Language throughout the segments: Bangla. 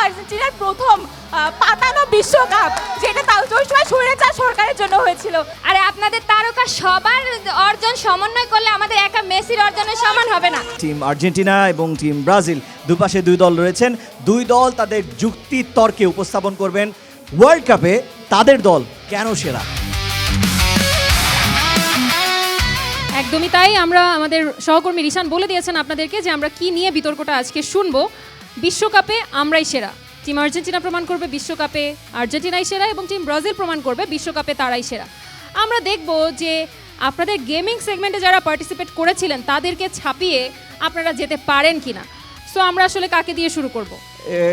আর্জেন্টিনার প্রথম পাতানো বিশ্বকাপ, যেটা তাও ওই সময় স্বৈরাচার সরকারের জন্য হয়েছিল। আরে আপনাদের তারকা সবার অর্জন সমন্বয় করলে আমাদের একা মেসির অর্জনের সমান হবে না। টিম আর্জেন্টিনা এবং টিম ব্রাজিল দুপাশে দুই দল রয়েছেন। দুই দল তাদের যুক্তি তর্কে উপস্থাপন করবেন ওয়ার্ল্ড কাপে তাদের দল কেন সেরা। একদমই তাই। আমরা আমাদের সহকর্মী রিশান বলে দিয়েছেন আপনাদেরকে যে আমরা কি নিয়ে বিতর্কটা আজকে শুনবো। বিশ্বকাপে আমরাই সেরা, টিম আর্জেন্টিনা প্রমাণ করবে বিশ্বকাপে আর্জেন্টিনাই সেরা, এবং টিম ব্রাজিল প্রমাণ করবে বিশ্বকাপে তারাই সেরা। আমরা দেখব যে আপনাদের গেমিং সেগমেন্টে যারা পার্টিসিপেট করেছিলেন তাদেরকে ছাপিয়ে আপনারা যেতে পারেন কিনা। সো আমরা আসলে কাকে দিয়ে শুরু করব?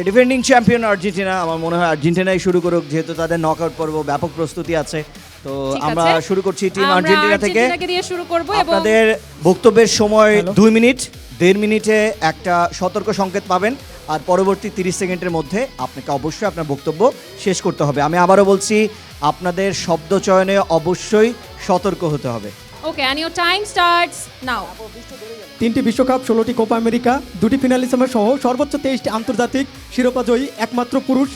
ডিফেন্ডিং চ্যাম্পিয়ন আর্জেন্টিনা, আমার মনে হয় আর্জেন্টিনাই শুরু করুক, যেহেতু তাদের নকআউট পর্ব ব্যাপক প্রস্তুতি আছে। তো আমরা শুরু করছি টিম আর্জেন্টিনা থেকে। দিয়ে শুরু করব এবং আপনাদের বক্তব্যের সময় 2 মিনিট, 1.5 মিনিটে একটা সতর্ক সংকেত পাবেন, আর পরবর্তী 30 সেকেন্ডের মধ্যে আপনাকে অবশ্যই আপনার বক্তব্য শেষ করতে হবে। আমি আবারও বলছি, আপনাদের শব্দ চয়নে অবশ্যই সতর্ক হতে হবে। Okay, and your time starts now. 3টি বিশ্বকাপ, 16টি কোপা আমেরিকা, 2টি ফিনালিজম সহ সর্বোচ্চ 23টি আন্তর্জাতিক শিরোপাজয়ী একমাত্র পুরুষ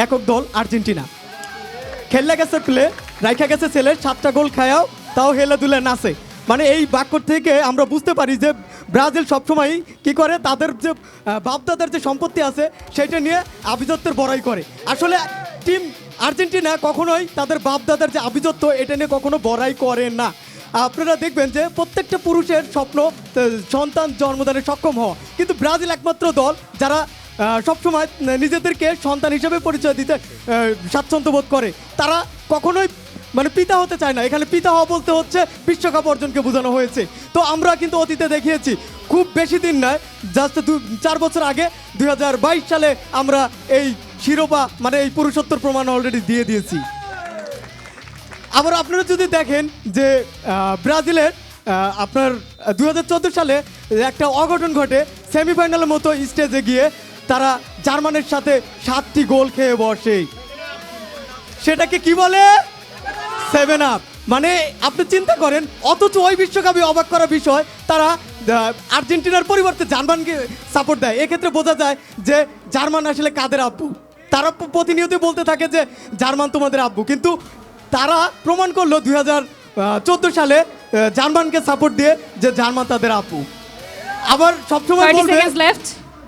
একক দল আর্জেন্টিনা। খেললে গেছে প্লে, রাইখা গেছে ছেলে, 7টা গোল খায়াও তাও হেলে দুলে নাচে। মানে এই বাক্য থেকে আমরা বুঝতে পারি যে ব্রাজিল সবসময় কি করে, তাদের যে বাপদাদার যে সম্পত্তি আছে সেটা নিয়ে আভিজাত্যের বড়াই করে। আসলে টিম আর্জেন্টিনা কখনোই তাদের বাপদাদার যে আভিজাত্য এটা নিয়ে কখনো বড়াই করে না। আপনারা দেখবেন যে প্রত্যেকটা পুরুষের স্বপ্ন সন্তান জন্মদানে সক্ষম হওয়া, কিন্তু ব্রাজিল একমাত্র দল যারা সবসময় নিজেদেরকে সন্তান হিসেবে পরিচয় দিতে স্বাচ্ছন্দ্য বোধ করে। তারা কখনোই মানে পিতা হতে চায় না। এখানে পিতা হওয়া বলতে হচ্ছে বিশ্বকাপ অর্জনকে বোঝানো হয়েছে। তো আমরা কিন্তু অতীতে দেখিয়েছি, খুব বেশি দিন নয়, জাস্ট 4 বছর আগে 2022 সালে আমরা এই শিরোপা মানে এই পুরুষত্বর প্রমাণ অলরেডি দিয়ে দিয়েছি। আবার আপনারা যদি দেখেন যে ব্রাজিলের আপনার 2014 সালে একটা অঘটন ঘটে, সেমিফাইনালের মতো স্টেজে গিয়ে তারা জার্মানির সাথে 7টি গোল খেয়ে বসে। সেটাকে কি বলে? 7 আপ। মানে আপনি চিন্তা করেন, অথচ ওই বিশ্বকাপে অবাক করা বিষয় তারা আর্জেন্টিনার পরিবর্তে জার্মানকে সাপোর্ট দেয়। এক্ষেত্রে বোঝা যায় যে জার্মান আসলে কাদের আব্বু। তারা প্রতিনিয়ত বলতে থাকে যে জার্মান তোমাদের আব্বু, কিন্তু তারা প্রমাণ করলো 2014 সালে জার্মানকে সাপোর্ট দিয়ে যে জার্মান তাদের আব্বু। আবার সবসময়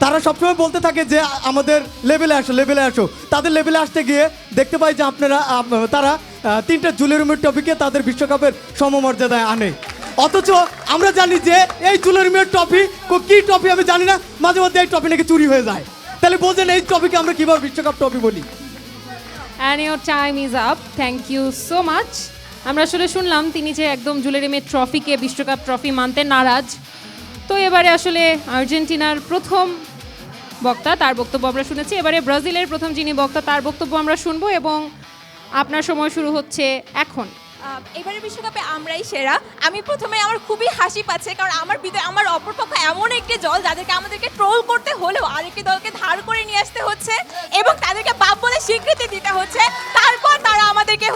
তারা সবসময় বলতে থাকে যে আমাদের লেভেলে আসো, লেভেলে আসো। তাদের লেভেলে আসতে গিয়ে দেখতে পাই যে তারা 3টা জুলের রুমের ট্রফিকে তাদের বিশ্বকাপের সমমর্যাদায় আনে। অথচ আমরা জানি যে এই জুলের রুমের ট্রফি কি ট্রফি আমি জানি না, মাঝে মধ্যে এই ট্রফি নাকি চুরি হয়ে যায়। তাহলে বোঝেন এই ট্রফিকে আমরা কীভাবে বিশ্বকাপ ট্রফি বলি। And your time is up. Thank you so much. আমরা আসলে শুনলাম তিনি যে একদম জুলেরিমের ট্রফিকে বিশ্বকাপ ট্রফি মানতে নারাজ। তো এবারে আসলে আর্জেন্টিনার প্রথম বক্তা, তার বক্তব্য আমরা শুনেছি। এবারে ব্রাজিলের প্রথম যিনি বক্তা তার বক্তব্য আমরা শুনবো, এবং আপনার সময় শুরু হচ্ছে এখন। এবারে বিশ্বকাপে আমরাই সেরা। আমি প্রথমে আমার খুবই হাসি পাচ্ছে, কারণ আমার অপরপক্ষ এমন একটি দল যাদেরকে আমাদেরকে ট্রোল করতে হলেও আরেকটি দলকে ধার করে নিয়ে আসতে হচ্ছে এবং তাদেরকে বাপ বলে স্বীকৃতি দিতে হচ্ছে, তারপর তারা আমাদেরকে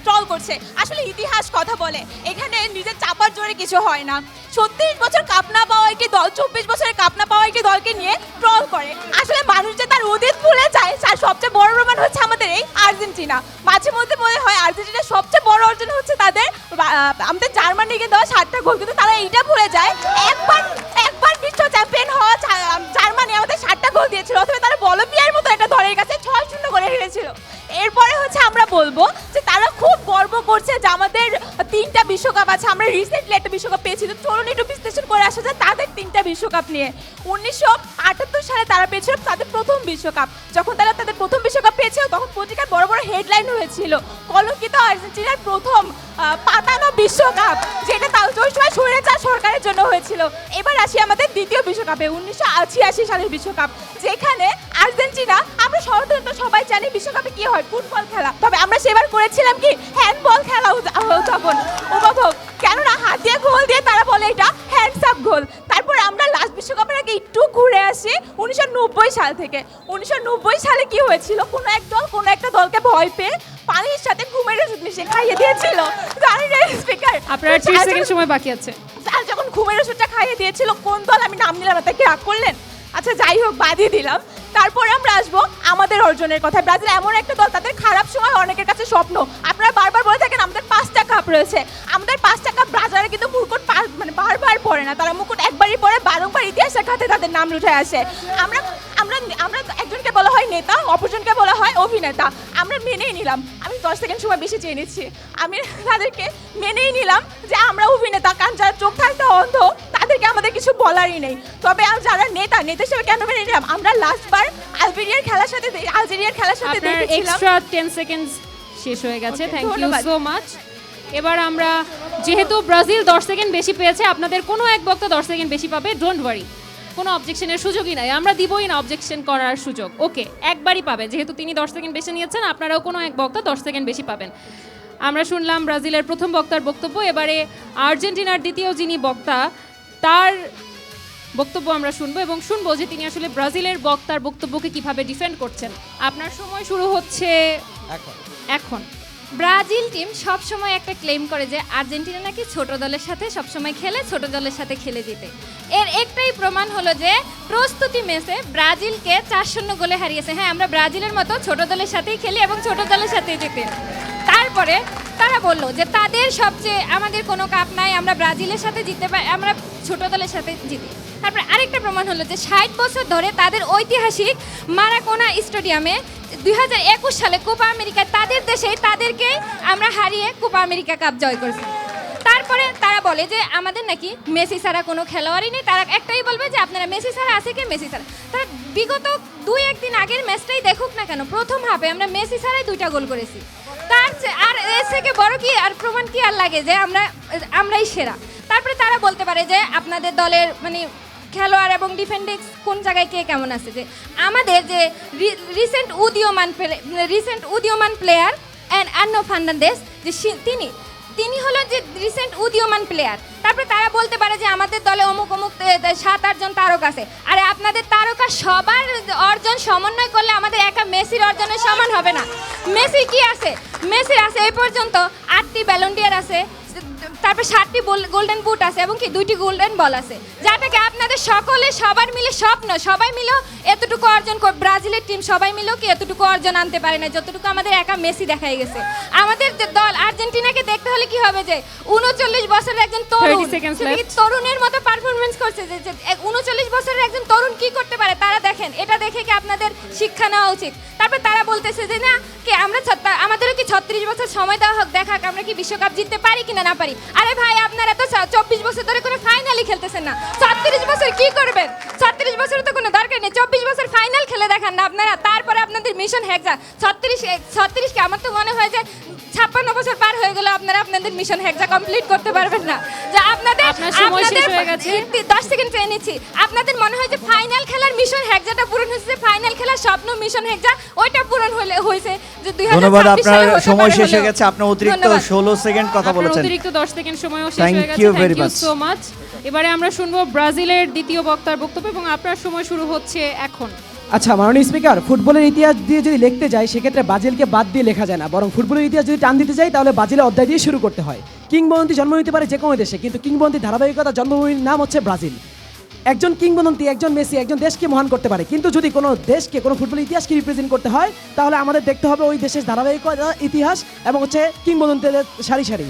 ট্রল করছে। আসলে ইতিহাস কথা বলে, এখানে নিজের চাপার জোরে কিছু হয় না। 36 বছর কাপ না পাওয়া একটি দল 24 বছরের কাপ না পাওয়া একটি দলকে নিয়ে ট্রল করে। আসলে মানুষ যে তার অতীত ভুলে যায়, তার সবচেয়ে বড় প্রমাণ হচ্ছে আমাদের এই আর্জেন্টিনা। মাঝে মধ্যে মনে হয় আর্জেন্টিনার সবচেয়ে বড় অর্জন হচ্ছে তাদের আমাদের জার্মানিকে দেওয়া 7টা গোল, কিন্তু তারা এইটা ভুলে যায় একবার বিশ্ব চ্যাম্পিয়ন হওয়া জার্মানি আমাদের 7টা গোল দিয়েছিল, অথবা তারা বলবিয়ার মতো একটা দলের কাছে 6-0 করে হেরেছিল। এরপরে আমরা বলবো যে তারা খুব গর্ব করছে যে আমাদের 3টা বিশ্বকাপ আছে। আমরা রিসেন্টলি একটা বিশ্বকাপ পেয়েছি, তো চলুন একটু বিশ্লেষণ করে আসা যায় তাদের 3টা বিশ্বকাপ নিয়ে। 1978 সালে তারা পেয়েছিল তাদের প্রথম বিশ্বকাপ। যখন তারা তাদের প্রথম বিশ্বকাপ পেয়েছিল তখন পত্রিকার বড় বড় হেডলাইন হয়েছিল, কলঙ্কিত আর্জেন্টিনার প্রথম পাতানো বিশ্বকাপ, যেটা তাও ওই সময় স্বৈরাচার সরকারের জন্য হয়েছিল। এবার আসি আমাদের দ্বিতীয় বিশ্বকাপে, 1986 সালের বিশ্বকাপ, যেখানে আর্জেন্টিনা, আমরা সাধারণত সবাই জানি বিশ্বকাপে কি হয়, ফুটবল খেলা। তবে আমরা সেবার করেছিলাম কি হ্যান্ডবল খেলা উপভোগ, কেননা হাত দিয়ে গোল দিয়ে তারা বলে এটা হ্যান্ডস আপ গোল। তারপর আমরা লাস্ট বিশ্বকাপের আগে একটু ঘুরে আসি 1990 সাল থেকে। 1990 সালে কি হয়েছিল, কোনো একটা দলকে ভয় পেয়ে পানির সাথে ঘুমের ওষুধ মিশিয়ে খাইয়ে দিয়েছিল। জানি না স্পিকার, আপনার 30 সেকেন্ড সময় বাকি আছে। যখন ঘুমের ওষুধটা খাইয়ে দিয়েছিল, কোন দল আমি নাম নিলাম, তাকে রাগ করলেন? আচ্ছা যাই হোক, বাদই দিলাম। তারপরে আমরা আসবো আমাদের অর্জনের কথা। ব্রাজিল এমন একটা দল, তাদের খারাপ সময় অনেকের কাছে স্বপ্ন। আপনারা বারবার বলে থাকেন আমাদের 5টা কাপ রয়েছে, আমাদের 5টা কাপ ব্রাজিলের কিন্তু মুকুট মানে বারবার পড়ে না, তারা মুকুট একবারই পড়ে, বারংবার ইতিহাসের খাতে তাদের নাম উঠে আসে। আমরা আমরা আমরা একজনকে বলা হয় নেতা, অপরজনকে বলা হয় অভিনেতা। আমরা মেনেই নিলাম, আমি 10 সেকেন্ড সময় বেশি চেয়ে নিচ্ছি, আমি তাদেরকে মেনেই নিলাম যে আমরা অভিনেতা, কারণ যারা চোখ থাকতে অন্ধ তাদেরকে আমাদের কিছু বলারই নেই। তবে যারা নেতা হিসেবে কেন মেনে নিলাম, আমরা লাস্টবার আলজেরিয়ার খেলার সাথে আপনার দেখেছিলাম। এক্সট্রা 10 সেকেন্ডস শেষ হয়ে গেছে। থ্যাংক ইউ ধন্যবাদ। So much. এবার আমরা, যেহেতু ব্রাজিল 10 সেকেন্ড বেশি পেয়েছে, আপনাদের কোনো এক বক্তা 10 সেকেন্ড বেশি পাবে, ডোন্ট ওয়ারি, কোনো অবজেকশনের সুযোগই নাই, আমরা দিবই না অবজেকশন করার সুযোগ। ওকে, একবারই পাবে, যেহেতু তিনি 10 সেকেন্ড বেশি নিয়েছেন, আপনারাও কোনো এক বক্তা 10 সেকেন্ড বেশি পাবেন। আমরা শুনলাম ব্রাজিলের প্রথম বক্তার বক্তব্য। এবারে আর্জেন্টিনার দ্বিতীয় যিনি বক্তা, তার বক্তব্য আমরা শুনবো এবং শুনবো যে তিনি আসলে ব্রাজিলের বক্তার বক্তব্যকে কিভাবে ডিফেন্ড করছেন। আপনার সময় শুরু হচ্ছে এখন। ব্রাজিল টিম সব সময় একটা ক্লেম করে যে আর্জেন্টিনা নাকি ছোট দলের সাথে সব সময় খেলে, ছোট দলের সাথে খেলে জিতে। এর একটাই প্রমাণ হলো যে প্রস্তুতি ম্যাচে ব্রাজিলকে 4-0 গোলে হারিয়েছে। হ্যাঁ, আমরা ব্রাজিলের মতো ছোট দলের সাথেই খেলি এবং ছোট দলের সাথেই জিতি। তারপরে তারা বললো যে তাদের সবচেয়ে, আমাদের কোনো কাপ নাই, আমরা ব্রাজিলের সাথে জিততে পারি, আমরা ছোট দলের সাথে জিতি। তারপরে আরেকটা প্রমাণ হলো যে 60 বছর ধরে তাদের ঐতিহাসিক মারাকোনা স্টেডিয়ামে 2021 সালে কোপা আমেরিকা তাদের দেশেই তাদেরকে আমরা হারিয়ে কোপা আমেরিকা কাপ জয় করেছি। তারপরে তারা বলে যে আমাদের নাকি মেসি ছাড়া কোনো খেলোয়াড়ই নেই, তারা একটাই বলবে যে আপনারা মেসি ছাড়া আছে কি, মেসি ছাড়া। তারা বিগত 2-1 দিন আগের ম্যাচটাই দেখুক না কেন, প্রথম হাফে আমরা মেসি ছাড়াই 2টা গোল করেছি। আর এর থেকে বড় কি আর প্রমাণ কি আর লাগে যে আমরাই সেরা। তারপরে তারা বলতে পারে যে আপনাদের দলের মানে খেলোয়াড় এবং ডিফেন্ডিংস কোন জায়গায় কে কেমন আছে, যে আমাদের যে রিসেন্ট উদীয়মান প্লেয়ার আর্নো ফার্নান্দেজ, যে তিনি হলো যে রিসেন্ট উদীয়মান প্লেয়ার। তারপরে তারা বলতে পারে যে আমাদের দলে অমুক 7-8 জন তারকা আছে। আরে আপনাদের তারকা সবার অর্জন সমন্বয় করলে আমাদের একা মেসির অর্জনের সমান হবে না। মেসির কি আছে? মেসির আছে এই পর্যন্ত 8টি ব্যালন ডি'র আছে, তারপর 7টি গোল্ডেন বুট আছে এবং কি 2টি গোল্ডেন বল আছে, যাটাকে আপনাদের সবার মিলে স্বপ্ন, সবাই মিলেও এতটুকু অর্জন ব্রাজিলের টিম সবাই মিলেও কি এতটুকু অর্জন আনতে পারে না যতটুকু আমাদের একা মেসি দেখাই গেছে। আমাদের যে দল আর্জেন্টিনাকে দেখতে হলে কি হবে, যে 39 বছরের একজন তরুণের মতো পারফরমেন্স করছে, যে 39 বছরের একজন তরুণ কি করতে পারে তারা দেখেন, এটা দেখে কি আপনাদের শিক্ষা নেওয়া উচিত। তারপর তারা বলতেছে যে না কি আমাদেরও কি 36 বছর সময় দেওয়া হোক, দেখাক আমরা কি বিশ্বকাপ জিততে পারি কিনা না পারি। আরে ভাই, আপনারা তো 24 বছর ধরে কোনো ফাইনালই খেলতেছেন না, 36 বছর কি করবেন? 36 বছরের তো কোনো দরকার নেই, 24 বছর ফাইনাল খেলে দেখান না আপনারা। তারপরে আপনাদের মিশন হেক্সা 36 কে আমার তো মনে হয় যে 56 বছর পার হয়ে গেল আপনারা আপনাদের মিশন হেক্সা কমপ্লিট করতে পারবেন না। যে আপনাদের 10 সেকেন্ড চেয়ে নিচ্ছি, আপনাদের মনে হয় যে ফাইনাল খেলার মিশন হেক্সাটা পূরণ হয়েছে, ফাইনাল খেলার স্বপ্ন মিশন হেক্সা ওইটা পূরণ হয়েছে যে 2026 ধন্যবাদ। আপনার সময় শেষ হয়ে গেছে, আপনি অতিরিক্ত 16 সেকেন্ড কথা বলেছেন, অতিরিক্ত 10 সেকেন্ড সময়ও শেষ Thank হয়ে গেছে। you thank very you much. So much. এবারে আমরা শুনবো ব্রাজিলের দ্বিতীয় বক্তার বক্তব্য এবং আপনার সময় শুরু হচ্ছে এখন। আচ্ছা মাননীয় স্পিকার, ফুটবলের ইতিহাস দিয়ে যদি লিখতে যাই সেক্ষেত্রে ব্রাজিলকে বাদ দিয়ে লেখা যায় না, বরং ফুটবলের ইতিহাস যদি টান দিতে যাই তাহলে ব্রাজিলের অধ্যায় দিয়ে শুরু করতে হয়। কিংবদন্তি জন্ম নিতে পারে যে কোনো দেশে, কিন্তু কিংবদন্তি ধারাবাহিকতা জন্মভূমির নাম হচ্ছে ব্রাজিল। একজন কিংবদন্তি, একজন মেসি একজন দেশকে মহান করতে পারে, কিন্তু যদি কোনো দেশকে, কোনো ফুটবলের ইতিহাসকে রিপ্রেজেন্ট করতে হয় তাহলে আমাদের দেখতে হবে ওই দেশের ধারাবাহিকতা, ইতিহাস এবং হচ্ছে কিংবদন্তিদের সারি সারি।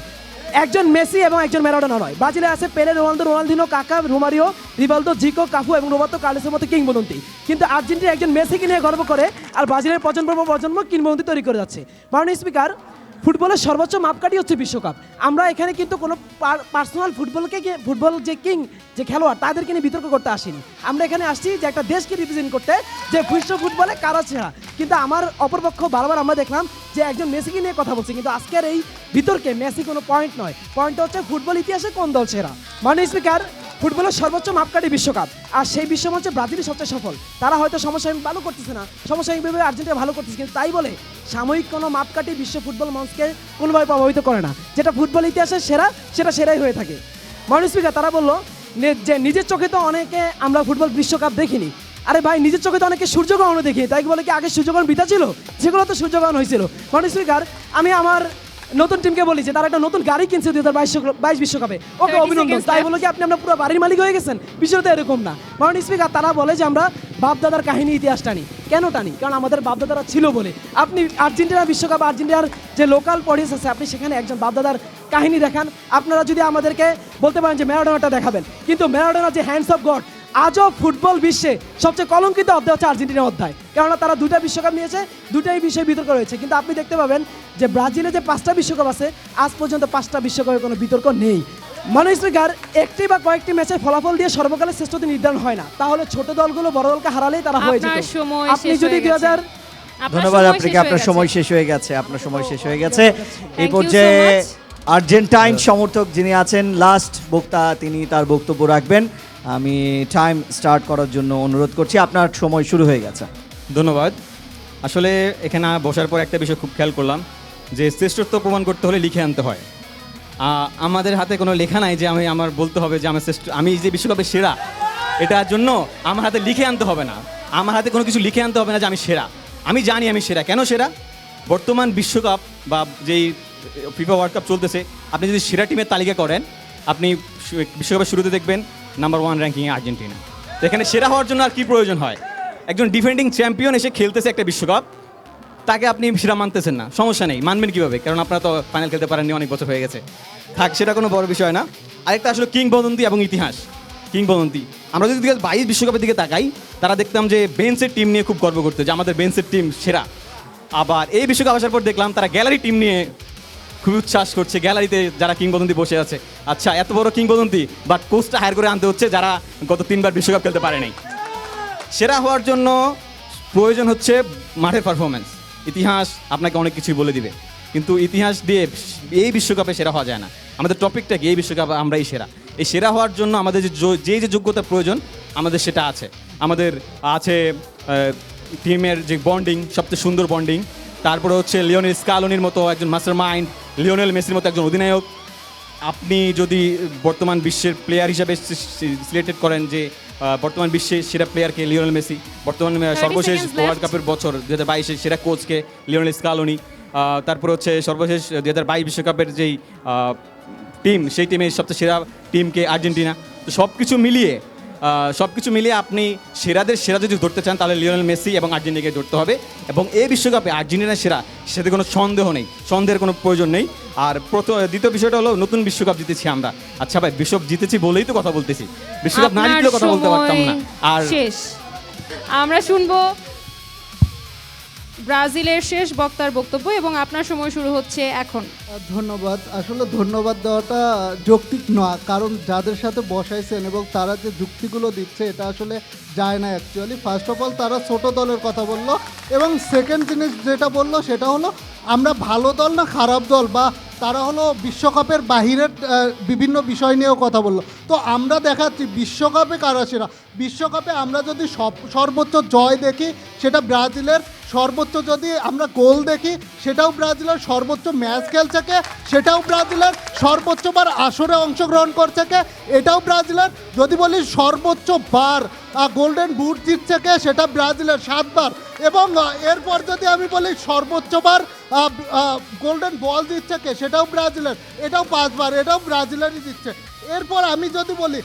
একজন মেসি এবং একজন ম্যারাডোনা নয়, ব্রাজিলে আছে পেলে, রোনালদো, রোনালদিনো, কাকা, রোমারিও, রিভালদো, জিকো, কাফু এবং রোবার্তো কার্লোসের মতো কিংবদন্তি। কিন্তু আর্জেন্টিনা একজন মেসিকে নিয়ে গর্ব করে আর ব্রাজিলের প্রজন্ম কিংবদন্তি তৈরি করে যাচ্ছে। মাননীয় স্পিকার, ফুটবলের সর্বোচ্চ মাপকাঠি হচ্ছে বিশ্বকাপ। আমরা এখানে কিন্তু কোনো পার্সোনাল ফুটবল যে কিং, যে খেলোয়াড় তাদেরকে নিয়ে বিতর্ক করতে আসিনি। আমরা এখানে আসছি যে একটা দেশকে রিপ্রেজেন্ট করতে, যে বিশ্ব ফুটবলে কারা সেরা। কিন্তু আমার অপরপক্ষ বারবার আমরা দেখলাম যে একজন মেসিকে নিয়ে কথা বলছে, কিন্তু আজকের এই বিতর্কে মেসি কোনো পয়েন্ট নয়, পয়েন্টটা হচ্ছে ফুটবল ইতিহাসে কোন দল সেরা। মাননীয় স্পিকার, ফুটবলের সর্বোচ্চ মাপকাঠি বিশ্বকাপ, আর সেই বিশ্বমঞ্চে ব্রাজিলই সবচেয়ে সফল। তারা হয়তো সমসাময়িক ভালো করতেছে না, সমসাময়িকভাবে আর্জেন্টিনা ভালো করতেছে, কিন্তু তাই বলে সাময়িক কোনো মাপকাঠি বিশ্ব ফুটবল মঞ্চকে কোনোভাবে প্রভাবিত করে না। যেটা ফুটবল ইতিহাসের সেরা, সেটা সেরাই হয়ে থাকে। মাননীয় স্পিকার, তারা বললো যে নিজের চোখে তো অনেকে আমরা ফুটবল বিশ্বকাপ দেখিনি। আরে ভাই, নিজের চোখে তো অনেকে সূর্যগ্রহণও দেখি, তাই বলে কি আগে সূর্যগ্রহণ বিতা ছিল? যেগুলো তো সূর্যগ্রহণ হয়েছিল। মাননীয় স্পিকার, আমি আমার নতুন টিমকে বলি যে তারা একটা নতুন গাড়ি কিনছে 2022 বিশ্বকাপে, ওকে 30 অভিনন্দন। seconds তাই left. বলে কি আপনি আমরা পুরো বাড়ির মালিক হয়ে গেছেন? বিষয়টা এরকম না। মাননীয় স্পিকার, তারা বলে যে আমরা বাপদাদার কাহিনী ইতিহাস টানি। কেন টানি? কারণ আমাদের বাপদাদারা ছিল বলে। আপনি আর্জেন্টিনা বিশ্বকাপ, আর্জেন্টিনার যে লোকাল অডিয়েন্স আছে, আপনি সেখানে একজন বাপদাদার কাহিনী দেখান। আপনারা যদি আমাদেরকে বলতে পারেন যে ম্যারাডোনাটা দেখাবেন, কিন্তু ম্যারাডোনা যে হ্যান্ডস অফ গড, আজও ফুটবল বিশ্বে সবচেয়ে কলঙ্কিত অধ্যায় হচ্ছে আর্জেন্টিনার অধ্যায়। কেননা তারা 2টা বিশ্বকাপ নিয়েছে, 2টাই বিষয়ে বিতর্ক রয়েছে। কিন্তু আপনি দেখতে পাবেন যে ব্রাজিলে যে 5টা বিশ্বকাপ আছে, আজ পর্যন্ত 5টা বিশ্বকাপের কোনো বিতর্ক নেই। মাননীয় স্পিকার, একটি বা কয়েকটি ম্যাচের ফলাফল দিয়ে সর্বকালের শ্রেষ্ঠতা নির্ধারণ হয় না। তাহলে ছোট দলগুলো বড় দলকে হারালেই তারা হয়ে যেত। আপনার সময় আপনি শেষ যদি হয়ে গেছে। 2000 আপনার ধন্যবাদ সময় আপনাকে, শেষ হয়ে আপনার গেছে। সময় শেষ হয়ে গেছে, আপনার সময় শেষ হয়ে গেছে। এই Thank you পর্যায়ে so much. আর্জেন্টাইন সমর্থক যিনি আছেন, লাস্ট বক্তা, তিনি তার বক্তব্য রাখবেন। আমি টাইম স্টার্ট করার জন্য অনুরোধ করছি, আপনার সময় শুরু হয়ে গেছে। ধন্যবাদ। আসলে এখানে বসার পর একটা বিষয় খুব খেয়াল করলাম যে শ্রেষ্ঠত্ব প্রমাণ করতে হলে লিখে আনতে হয়। আমাদের হাতে কোনো লেখা নাই যে আমার বলতে হবে যে আমি যে বিশ্বকাপে সেরা, এটার জন্য আমার হাতে লিখে আনতে হবে না। আমার হাতে কোনো কিছু লিখে আনতে হবে না যে আমি সেরা। আমি জানি আমি সেরা। কেন সেরা? বর্তমান বিশ্বকাপ বা যেই ফিফা ওয়ার্ল্ড কাপ চলতেছে, আপনি যদি সেরা টিমের তালিকা করেন, আপনি বিশ্বকাপের শুরুতে দেখবেন নাম্বার 1 র্যাঙ্কিংয়ে আর্জেন্টিনা। তো এখানে সেরা হওয়ার জন্য আর কি প্রয়োজন হয়? একজন ডিফেন্ডিং চ্যাম্পিয়ন এসে খেলতেছে একটা বিশ্বকাপ, তাকে আপনি সেরা মানতেছেন না, সমস্যা নেই, মানবেন কীভাবে? কারণ আপনারা তো ফাইনাল খেলতে পারেননি, অনেক বছর হয়ে গেছে। থাক, সেটা কোনো বড় বিষয় না। আরেকটা আসলে কিংবদন্তি এবং ইতিহাস। কিংবদন্তি, আমরা যদি 2022 বিশ্বকাপের দিকে তাকাই, তারা দেখতাম যে বেঞ্চের টিম নিয়ে খুব গর্ব করতো যে আমাদের বেঞ্চের টিম সেরা। আবার এই বিশ্বকাপ আসার পর দেখলাম তারা গ্যালারি টিম নিয়ে খুব উচ্ছ্বাস করছে, গ্যালারিতে যারা কিংবদন্তি বসে আছে। আচ্ছা, এত বড় কিংবদন্তি, বাট কোচটা হায়ার করে আনতে হচ্ছে যারা গত 3বার বিশ্বকাপ খেলতে পারে নাই। সেরা হওয়ার জন্য প্রয়োজন হচ্ছে মাঠের পারফরমেন্স। ইতিহাস আপনাকে অনেক কিছুই বলে দিবে, কিন্তু ইতিহাস দিয়ে এই বিশ্বকাপে সেরা হওয়া যায় না। আমাদের টপিকটা কি? এই বিশ্বকাপে আমরাই সেরা। এই সেরা হওয়ার জন্য আমাদের যে যোগ্যতা প্রয়োজন, আমাদের সেটা আছে। আমাদের আছে টিমের যে বন্ডিং, সবচেয়ে সুন্দর বন্ডিং। তারপরে হচ্ছে লিওনেল স্কালোনির মতো একজন মাস্টার মাইন্ড, লিওনেল মেসির মতো একজন অধিনায়ক। আপনি যদি বর্তমান বিশ্বের প্লেয়ার হিসাবে সিলেক্টেড করেন যে বর্তমান বিশ্বের সেরা প্লেয়ারকে লিওনেল মেসি, বর্তমান সর্বশেষ seconds left. ওয়ার্ল্ড কাপের বছর 2022-এর সেরা কোচকে লিওনেল স্কালোনি, তারপরে হচ্ছে সর্বশেষ 2022 বিশ্বকাপের যেই টিম, সেই টিমের সবচেয়ে সেরা টিমকে আর্জেন্টিনা। তো সব কিছু মিলিয়ে আপনি সেরাদের সেরা যদি ধরতে চান, তাহলে লিওনেল মেসি এবং আর্জেন্টিনাকে ধরতে হবে। এবং এই বিশ্বকাপে আর্জেন্টিনা সেরা, সেটাতে কোনো সন্দেহ নেই, সন্দেহের কোনো প্রয়োজন নেই। আর দ্বিতীয় বিষয়টা হলো নতুন বিশ্বকাপ জিতেছি আমরা। আচ্ছা ভাই, বিশ্বকাপ জিতেছি বলেই তো কথা বলতেছি, বিশ্বকাপ না জিতলেও কথা বলতে পারতাম না। আর শেষ, আমরা শুনবো ব্রাজিলের শেষ বক্তার বক্তব্য এবং আপনার সময় শুরু হচ্ছে এখন। ধন্যবাদ। আসলে ধন্যবাদ দেওয়াটা যৌক্তিক নয়, কারণ যাদের সাথে বসাইছেন এবং তারা যে যুক্তিগুলো দিচ্ছে, এটা আসলে যায় না অ্যাকচুয়ালি। ফার্স্ট অফ অল তারা ছোট দলের কথা বললো, এবং সেকেন্ড জিনিস যেটা বললো সেটা হলো আমরা ভালো দল না খারাপ দল, বা তারা হলো বিশ্বকাপের বাহিরের বিভিন্ন বিষয় নিয়েও কথা বললো। তো আমরা দেখাচ্ছি বিশ্বকাপে কারা সেরা। বিশ্বকাপে আমরা যদি সর্বোচ্চ জয় দেখি, সেটা ব্রাজিলের। সর্বোচ্চ যদি আমরা গোল দেখি, সেটাও ব্রাজিলের। সর্বোচ্চ ম্যাচ খেলছে কে, সেটাও ব্রাজিলের। সর্বোচ্চবার আসরে অংশগ্রহণ করছে কে, এটাও ব্রাজিলের। যদি বলি সর্বোচ্চ বার গোল্ডেন বুট জিতছে কে, সেটা ব্রাজিলের 7 বার। এবং এরপর যদি আমি বলি সর্বোচ্চবার গোল্ডেন বল দিচ্ছে কে, সেটাও ব্রাজিলের, এটাও 5 বার, এটাও ব্রাজিলেরই দিচ্ছে। এরপর আমি যদি বলি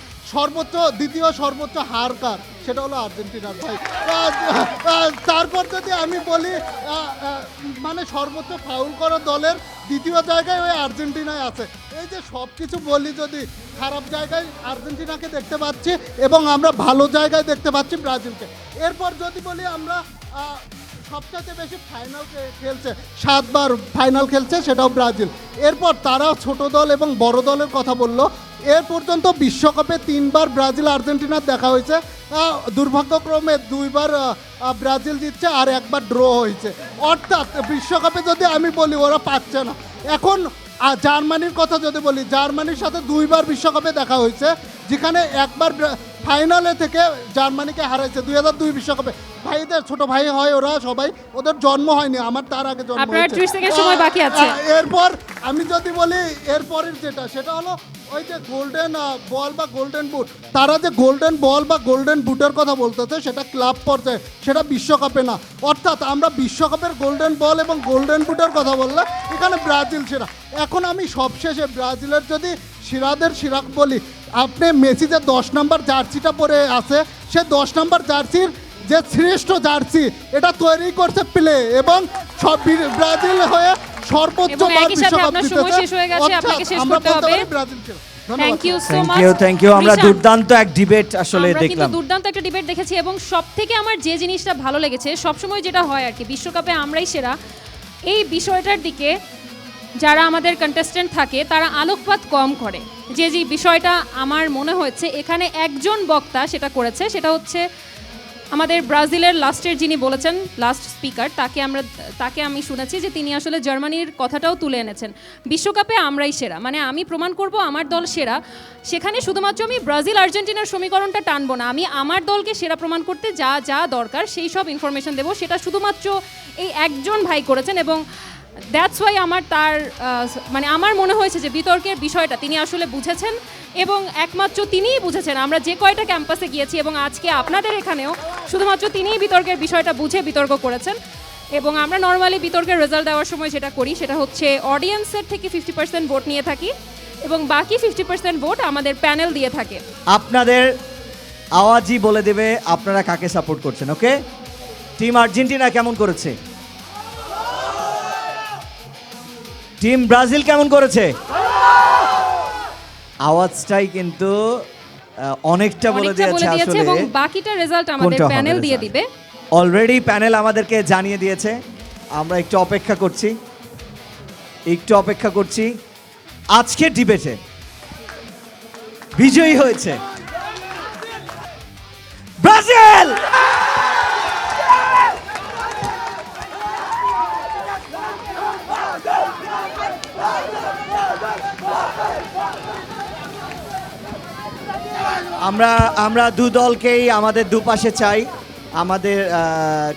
দ্বিতীয় সর্বোচ্চ হার কার, সেটা হলো আর্জেন্টিনার ভাই। তারপর যদি আমি বলি মানে সর্বোচ্চ ফাউল করা দলের দ্বিতীয় জায়গায় ওই আর্জেন্টিনায় আছে। এই যে সব কিছু বলি, যদি খারাপ জায়গায় আর্জেন্টিনাকে দেখতে পাচ্ছি এবং আমরা ভালো জায়গায় দেখতে পাচ্ছি ব্রাজিলকে। এরপর যদি বলি আমরা সবচাইতে বেশি ফাইনাল খেলছে, 7 বার ফাইনাল খেলছে, সেটাও ব্রাজিল। এরপর তারাও ছোট দল এবং বড় দলের কথা বললো। এর পর্যন্ত বিশ্বকাপে 3 বার ব্রাজিল আর্জেন্টিনার দেখা হয়েছে। দুর্ভাগ্যক্রমে 2 বার ব্রাজিল জিতছে আর 1 বার ড্র হয়েছে। অর্থাৎ বিশ্বকাপে যদি আমি বলি ওরা পাচ্ছে না। এখন জার্মানির কথা যদি বলি, জার্মানির সাথে 2 বার বিশ্বকাপে দেখা হয়েছে, যেখানে 1 বার ফাইনালে থেকে জার্মানিকে হারাইছে 2002 বিশ্বকাপে। ভাইদের ছোট ভাই হয় ওরা সবাই, ওদের জন্ম হয়নি, আমার তার আগে জন্ম আপনার হয়েছে। 30 সেকেন্ড সময় বাকি আছে। এরপর আমি যদি বলি এরপরের যেটা, সেটা হলো ওই যে গোল্ডেন বল বা গোল্ডেন বুট, তারা যে গোল্ডেন বল বা গোল্ডেন বুটের কথা বলতেছে সেটা ক্লাব পর্যায়ে, সেটা বিশ্বকাপে না। অর্থাৎ আমরা বিশ্বকাপের গোল্ডেন বল এবং গোল্ডেন বুটের কথা বললে এখানে ব্রাজিল সেরা। এখন আমি সবশেষে ব্রাজিলের যদি সেরাদের সেরা বলি, আপনি মেসি যে 10 নম্বর জার্সিটা পরে আছে, সে 10 নম্বর জার্সির যে শ্রেষ্ঠ জার্সি এটা তৈরি করছে প্লে, এবং সব ব্রাজিল হয়ে সর্বোচ্চ এবং বার একই সাথে বিশ্বকাপ আপনার সময় জিতেছে। শেষ হয়ে গেছে, অর্থাৎ আপনাকে শেষ আমরা করতে বলতে হবে। পারি ব্রাজিল সেরা। ধন্যবাদ। Thank you so much. Thank you আমরা দুর্দান্ত এক ডিবেট আসলে আমরা কিন্তু দেখলাম। দুর্দান্ত একটা ডিবেট দেখেছি এবং সবথেকে আমার যে জিনিসটা ভালো লেগেছে, সবসময় যেটা হয় আর কি, বিশ্বকাপে আমরাই সেরা, এই বিষয়টার দিকে যারা আমাদের কন্টেস্টেন্ট থাকে তারা আলোকপাত কম করে। যে বিষয়টা আমার মনে হয়েছে এখানে একজন বক্তা সেটা করেছে, সেটা হচ্ছে আমাদের ব্রাজিলের লাস্টের যিনি বলেছেন, লাস্ট স্পিকার, তাকে আমি শুনেছি যে তিনি আসলে জার্মানির কথাটাও তুলে এনেছেন। বিশ্বকাপে আমরাই সেরা, মানে আমি প্রমাণ করব আমার দল সেরা। সেখানে শুধুমাত্র আমি ব্রাজিল আর্জেন্টিনার সমীকরণটা টানবো না, আমি আমার দলকে সেরা প্রমাণ করতে যা যা দরকার সেই সব ইনফরমেশন দেবো। সেটা শুধুমাত্র এই একজন ভাই করেছেন এবং দ্যাটস ওয়াই মানে আমার মনে হয়েছে যে বিতর্কের বিষয়টা তিনি আসলে বুঝেছেন এবং একমাত্র তিনিই বুঝেছেন। আমরা যে কয়টা ক্যাম্পাসে গিয়েছি এবং আজকে আপনাদের এখানেও শুধুমাত্র তিনিই বিতর্কের বিষয়টা বুঝে বিতর্ক করেছেন। এবং আমরা নর্মালি বিতর্কের রেজাল্ট দেওয়ার সময় যেটা করি সেটা হচ্ছে অডিয়েন্সের থেকে 50% ভোট নিয়ে থাকি এবং বাকি 50% ভোট আমাদের প্যানেল দিয়ে থাকে। আপনাদের আওয়াজই বলে দেবে আপনারা কাকে সাপোর্ট করছেন। ওকে, টিম আর্জেন্টিনা কেমন করেছে? টিম ব্রাজিল কেমন করেছে? আওয়াজটাই কিন্তু অনেকটা বলে দিয়েছে আসলে এবং বাকিটা রেজাল্ট আমাদের কোনটা হবে প্যানেল দিয়ে result? দিবে। অলরেডি প্যানেল আমাদেরকে জানিয়ে দিয়েছে, আমরা একটু অপেক্ষা করছি। আজকে ডিবেটে বিজয়ী হয়েছে ব্রাজিল। আমরা দু দলকেই আমাদের দুপাশে চাই। আমাদের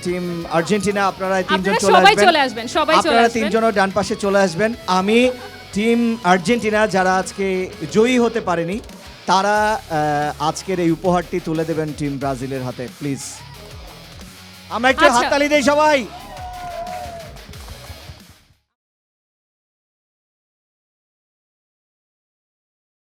টিম আর্জেন্টিনা আপনারা তিনজন চলে আসবেন, সবাই চলে আপনারা আসবেন। তিনজনও ডান পাশে চলে আসবেন। আমি টিম আর্জেন্টিনা যারা আজকে জয়ী হতে পারেনি তারা আজকের এই উপহারটি তুলে দেবেন টিম ব্রাজিলের হাতে, প্লিজ। আমরা একটু আচ্ছা। হাততালি দেই সবাই।